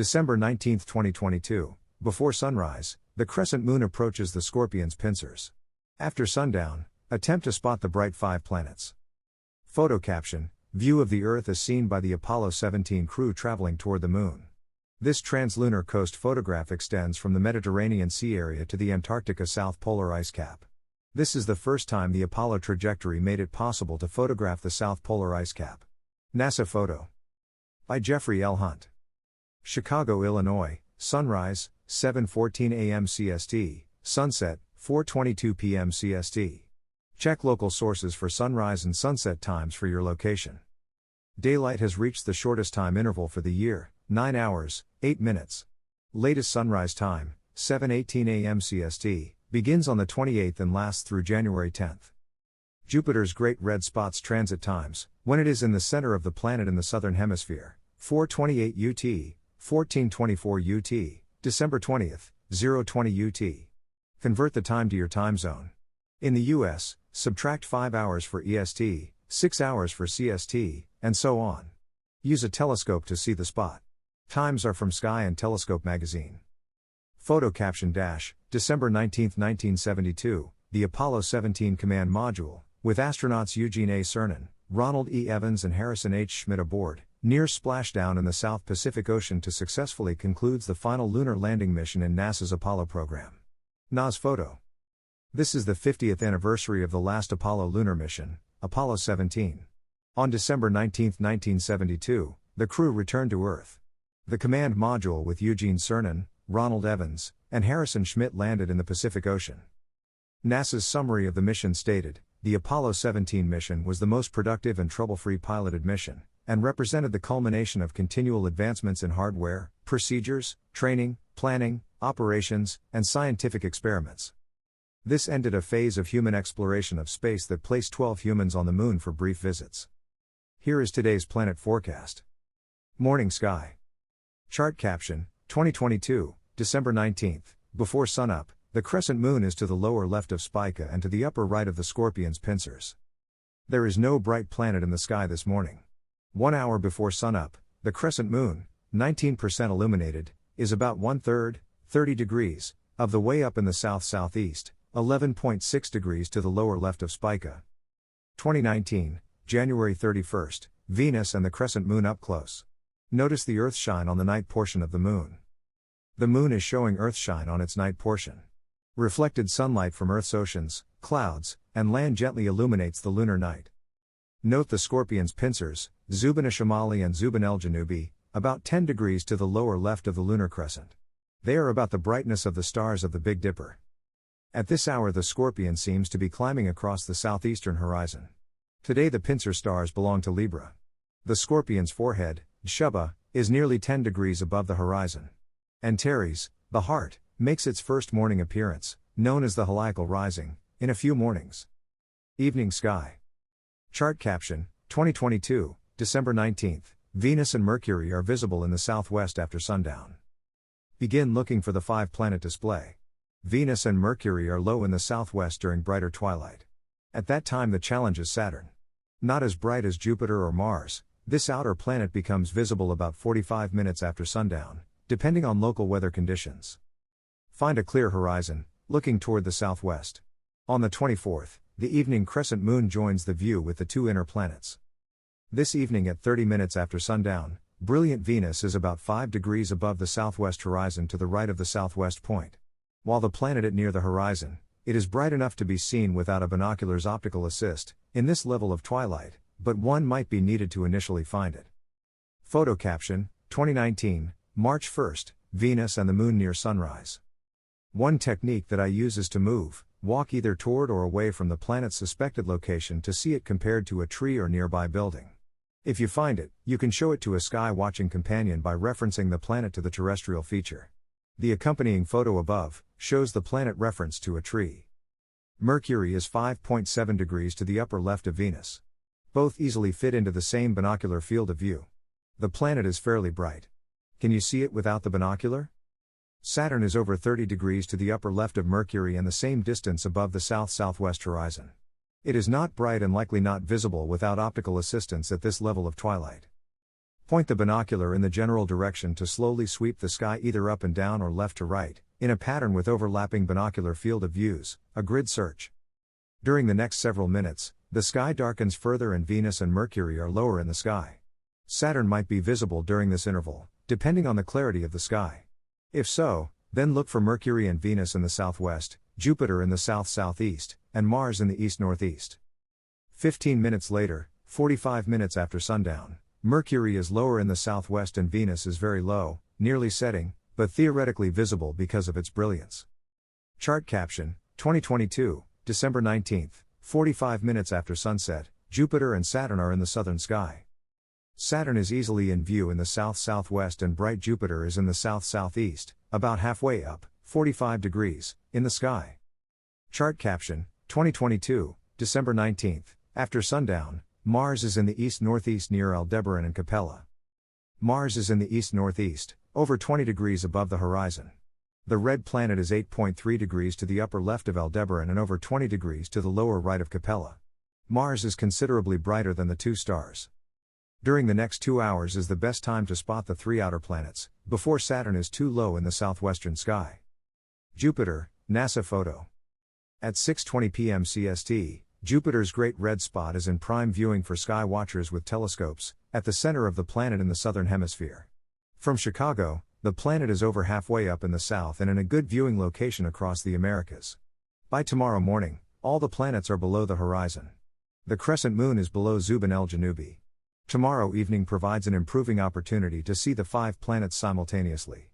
December 19, 2022, before sunrise, the crescent moon approaches the Scorpion's pincers. After sundown, attempt to spot the bright 5 planets. Photo caption: view of the Earth as seen by the Apollo 17 crew traveling toward the moon. This translunar coast photograph extends from the Mediterranean Sea area to the Antarctica South Polar Ice Cap. This is the first time the Apollo trajectory made it possible to photograph the South Polar Ice Cap. NASA photo. By Jeffrey L. Hunt. Chicago, Illinois, sunrise, 7:14 a.m. CST, sunset, 4:22 p.m. CST. Check local sources for sunrise and sunset times for your location. Daylight has reached the shortest time interval for the year, 9 hours, 8 minutes. Latest sunrise time, 7:18 a.m. CST, begins on the 28th and lasts through January 10th. Jupiter's Great Red Spot's transit times, when it is in the center of the planet in the southern hemisphere, 4:28 UT, 14:24 UT, December 20th, 0:20 UT. Convert the time to your time zone. In the US, subtract 5 hours for EST, 6 hours for CST, and so on. Use a telescope to see the spot. Times are from Sky and Telescope magazine. Photo caption — December 19, 1972, the Apollo 17 command module, with astronauts Eugene A. Cernan, Ronald E. Evans and Harrison H. Schmitt aboard, near splashdown in the South Pacific Ocean to successfully concludes the final lunar landing mission in NASA's Apollo program. NAS photo. This is the 50th anniversary of the last Apollo lunar mission, Apollo 17. On December 19, 1972, the crew returned to Earth. The command module with Eugene Cernan, Ronald Evans, and Harrison Schmitt landed in the Pacific Ocean. NASA's summary of the mission stated, the Apollo 17 mission was the most productive and trouble-free piloted mission, and represented the culmination of continual advancements in hardware, procedures, training, planning, operations, and scientific experiments. This ended a phase of human exploration of space that placed 12 humans on the moon for brief visits. Here is today's planet forecast. Morning sky. Chart caption: 2022, December 19th, before sunup, the crescent moon is to the lower left of Spica and to the upper right of the Scorpion's pincers. There is no bright planet in the sky this morning. 1 hour before sunup, the crescent moon, 19% illuminated, is about 1/3, 30 degrees, of the way up in the south-southeast, 11.6 degrees to the lower left of Spica. 2019, January 31st, Venus and the crescent moon up close. Notice the earthshine on the night portion of the moon. The moon is showing earthshine on its night portion. Reflected sunlight from Earth's oceans, clouds, and land gently illuminates the lunar night. Note the Scorpion's pincers, Zubin al-Shamali and Zubin el-Janubi, about 10 degrees to the lower left of the lunar crescent. They are about the brightness of the stars of the Big Dipper. At this hour the Scorpion seems to be climbing across the southeastern horizon. Today the pincer stars belong to Libra. The Scorpion's forehead, Shuba, is nearly 10 degrees above the horizon. Antares, the heart, makes its first morning appearance, known as the heliacal rising, in a few mornings. Evening sky. Chart caption: 2022, December 19th, Venus and Mercury are visible in the southwest after sundown. Begin looking for the 5-planet display. Venus and Mercury are low in the southwest during brighter twilight. At that time the challenge is Saturn. Not as bright as Jupiter or Mars, this outer planet becomes visible about 45 minutes after sundown, depending on local weather conditions. Find a clear horizon, looking toward the southwest. On the 24th, the evening crescent moon joins the view with the 2 inner planets. This evening at 30 minutes after sundown, brilliant Venus is about 5 degrees above the southwest horizon to the right of the southwest point. While the planet is near the horizon, it is bright enough to be seen without a binocular's optical assist, in this level of twilight, but one might be needed to initially find it. Photo caption: 2019, March 1st, Venus and the moon near sunrise. One technique that I use is to walk either toward or away from the planet's suspected location to see it compared to a tree or nearby building. If you find it, you can show it to a sky-watching companion by referencing the planet to the terrestrial feature. The accompanying photo above shows the planet reference to a tree. Mercury is 5.7 degrees to the upper left of Venus. Both easily fit into the same binocular field of view. The planet is fairly bright. Can you see it without the binocular? Saturn is over 30 degrees to the upper left of Mercury and the same distance above the south-southwest horizon. It is not bright and likely not visible without optical assistance at this level of twilight. Point the binocular in the general direction to slowly sweep the sky either up and down or left to right, in a pattern with overlapping binocular field of views, a grid search. During the next several minutes, the sky darkens further and Venus and Mercury are lower in the sky. Saturn might be visible during this interval, depending on the clarity of the sky. If so, then look for Mercury and Venus in the southwest, Jupiter in the south-southeast, and Mars in the east-northeast. 15 minutes later, 45 minutes after sundown, Mercury is lower in the southwest and Venus is very low, nearly setting, but theoretically visible because of its brilliance. Chart caption, 2022, December 19, 45 minutes after sunset, Jupiter and Saturn are in the southern sky. Saturn is easily in view in the south-southwest and bright Jupiter is in the south-southeast, about halfway up, 45 degrees, in the sky. Chart caption, 2022, December 19, after sundown, Mars is in the east-northeast near Aldebaran and Capella. Mars is in the east-northeast, over 20 degrees above the horizon. The red planet is 8.3 degrees to the upper left of Aldebaran and over 20 degrees to the lower right of Capella. Mars is considerably brighter than the two stars. During the next 2 hours is the best time to spot the three outer planets, before Saturn is too low in the southwestern sky. Jupiter, NASA photo. At 6:20 p.m. CST, Jupiter's Great Red Spot is in prime viewing for sky watchers with telescopes, at the center of the planet in the southern hemisphere. From Chicago, the planet is over halfway up in the south and in a good viewing location across the Americas. By tomorrow morning, all the planets are below the horizon. The crescent moon is below Zubin el-Janubi. Tomorrow evening provides an improving opportunity to see the 5 planets simultaneously.